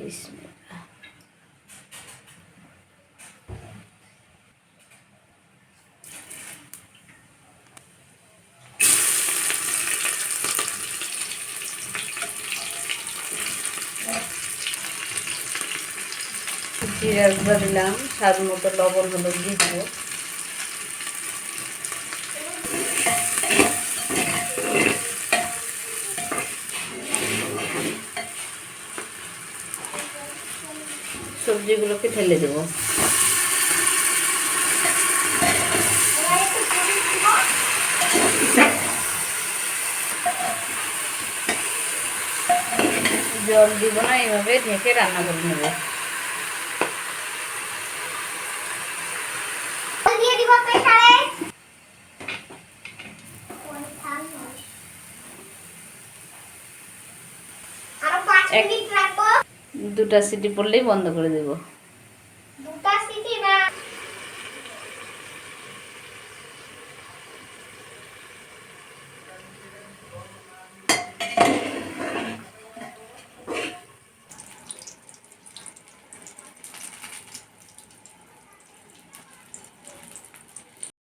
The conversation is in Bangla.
বিসমিল্লাহ। জিরা গুঁড়া দিলাম, স্বাদ মতো লবণ হলুদ দিয়ে দেবো। সবজিগুলোকে ঢেলে দেবো। জল দিব না, এইভাবে ঢেকে রান্না করে নেব। দুটা সিটি পড়লেই বন্ধ করে দেব।